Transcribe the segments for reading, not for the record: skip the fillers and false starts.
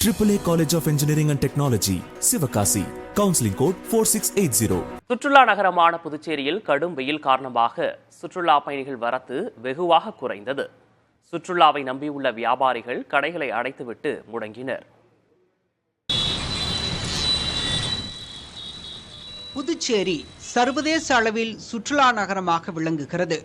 AAA College of Engineering and Technology, Sivakasi. Counseling code 4680. சுற்றுலா நகரமான புதுச்சேரியில் கடும் வெயில் காரணமாக சுற்றுலா பயணிகள் வரத்து வெகுவாக குறைந்தது. சுற்றுலாவை நம்பியுள்ள வியாபாரிகள் கடைகளை அடைத்துவிட்டு முடங்கினர். புதுச்சேரி சர்வதேச அளவில் சுற்றுலா நகரமாக விளங்குகிறது.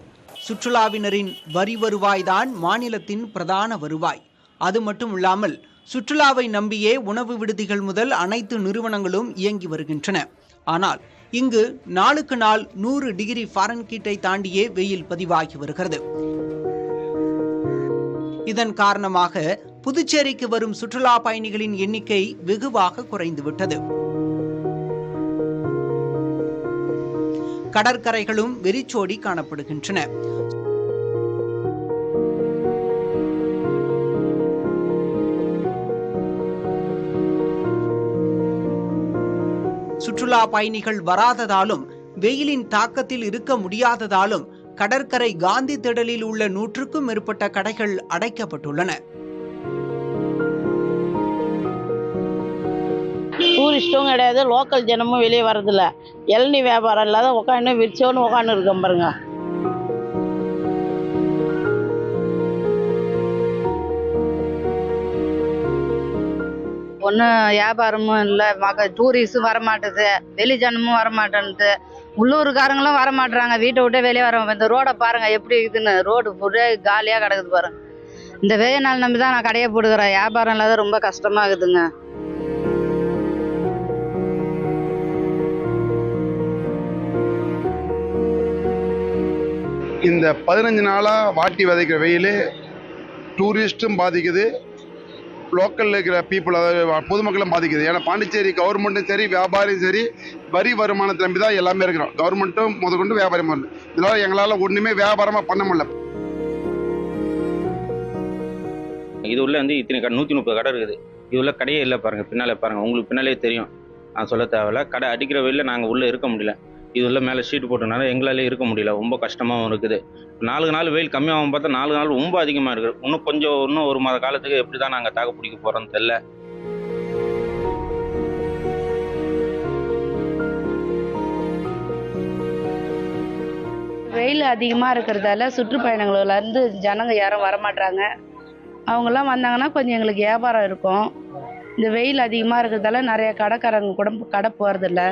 சுற்றுலாவினரின் வரி வருவாய்தான் மாநிலத்தின் பிரதான வருவாய். அது மட்டுமில்லாமல் சுற்றுலாவை நம்பியே உணவு விடுதிகள் முதல் அனைத்து நிறுவனங்களும் இயங்கி வருகின்றன. ஆனால் இங்கு நாளுக்கு நாள் 100 டிகிரி ஃபாரன்ஹீட்டை தாண்டியே வெயில் பதிவாகி வருகிறது. இதன் காரணமாக புதுச்சேரிக்கு வரும் சுற்றுலா பயணிகளின் எண்ணிக்கை வெகுவாக குறைந்துவிட்டது. கடற்கரைகளும் வெறிச்சோடி காணப்படுகின்றன. சுற்றுலா பயணிகள் வராததாலும் வெயிலின் தாக்கத்தில் இருக்க முடியாததாலும் கடற்கரை காந்தி திடலில் உள்ள 100க்கும் மேற்பட்ட கடைகள் அடைக்கப்பட்டுள்ளன. டூரிஸ்டும் கிடையாது, லோக்கல் ஜனமும் வெளியே வரதில்ல. இளநீ வியாபாரம் இல்லாத உட்காந்து விரிச்சோன்னு உட்காந்து இருக்கோம் பாருங்க. ஒன்றும் வியாபாரமும் இல்லை, டூரிஸ்டும் வரமாட்டுது, வெளி ஜனமும் வரமாட்டேன்து, உள்ளூர்காரங்களும் வரமாட்டுறாங்க. வீட்டை விட்டு வெளியே வர. இந்த ரோடை பாருங்க எப்படி இருக்குதுன்னு. ரோடு ஃபுல்லாக காலியாக கிடக்குது பாருங்க. இந்த வெயில் நாள் நம்பி தான் நான் கடையை போட்டுக்கிறேன். வியாபாரம் இல்லாத ரொம்ப கஷ்டமா இருக்குதுங்க. இந்த 15 நாளாக வாட்டி விதைக்கிற வெயில் டூரிஸ்ட்டும் பாதிக்குது, லோக்கலில் இருக்கிற பீப்புள், அதாவது பொதுமக்களும் பாதிக்குது. ஏன்னா பாண்டிச்சேரி கவர்மெண்ட்டும் சரி வியாபாரியும் சரி வரி வருமானத்தை நம்பி தான் எல்லாமே இருக்கிறோம். கவர்மெண்ட்டும் முதற்கொண்டு வியாபாரம் பண்ணல. இதனால எங்களால் ஒன்றுமே வியாபாரமாக பண்ண முடியல. இது உள்ள இத்தனை 130 கடை இருக்குது. இது உள்ள கடையே இல்லை பாருங்க. பின்னாலே பாருங்க, உங்களுக்கு பின்னாலே தெரியும். நான் சொல்ல தேவையில்ல. கடை அடிக்கிற வெயிலில் நாங்கள் உள்ளே இருக்க முடியல. இது உள்ள மேலே ஷீட் போட்டனால எங்களாலே இருக்க முடியல. ரொம்ப கஷ்டமாகவும் இருக்குது. 4 நாள் வெயில் கம்மியாகவும் பார்த்தா 4 நாள் ரொம்ப அதிகமாக இருக்குது. இன்னும் 1 மாத காலத்துக்கு எப்படி தான் நாங்கள் தாக்கு பிடிக்க போகிறோம்னு தெரியல. வெயில் அதிகமாக இருக்கிறதால சுற்றுப்பயணங்கள்லேருந்து ஜனங்க யாரும் வரமாட்டாங்க. அவங்கெல்லாம் வந்தாங்கன்னா கொஞ்சம் எங்களுக்கு வியாபாரம் இருக்கும். இந்த வெயில் அதிகமாக இருக்கிறதால நிறைய கடைக்காரங்க கூட கடை போகிறதில்ல.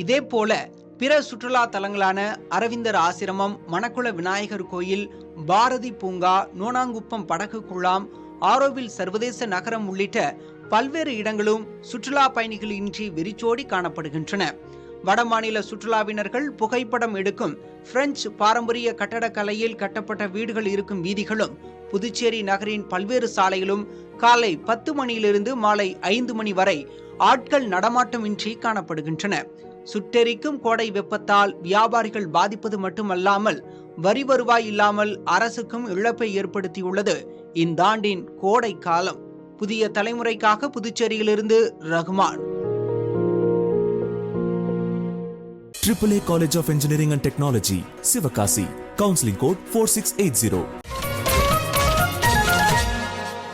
இதே போல பிற சுற்றுலா தலங்களான அரவிந்தர் ஆசிரமம், மணக்குள விநாயகர் கோயில், பாரதி பூங்கா, நோனாங்குப்பம் படகு குழாம், ஆரோவில் சர்வதேச நகரம் உள்ளிட்ட பல்வேறு இடங்களும் சுற்றுலா பயணிகள் இன்றி வெறிச்சோடி காணப்படுகின்றன. வடமாநில சுற்றுலாவினர்கள் புகைப்படம் எடுக்கும் பிரெஞ்சு பாரம்பரிய கட்டடக்கலையில் கட்டப்பட்ட வீடுகள் இருக்கும் வீதிகளும் புதுச்சேரி நகரின் பல்வேறு சாலைகளும் காலை 10 மணியிலிருந்து மாலை 5 மணி வரை ஆட்கள் நடமாட்டமின்றி காணப்படுகின்றன. சுட்டெரிக்கும் கோடை வெப்பத்தால் வியாபாரிகள் பாதிப்பது மட்டுமல்லாமல் வரி வருவாய் இல்லாமல் அரசுக்கும் இழப்பை ஏற்படுத்தியுள்ளது இந்த ஆண்டின் கோடை காலம். புதிய தலைமுறைக்காக புதுச்சேரியிலிருந்து Rahman. AAA College of Engineering and Technology, Sivakasi. Counseling code 4680.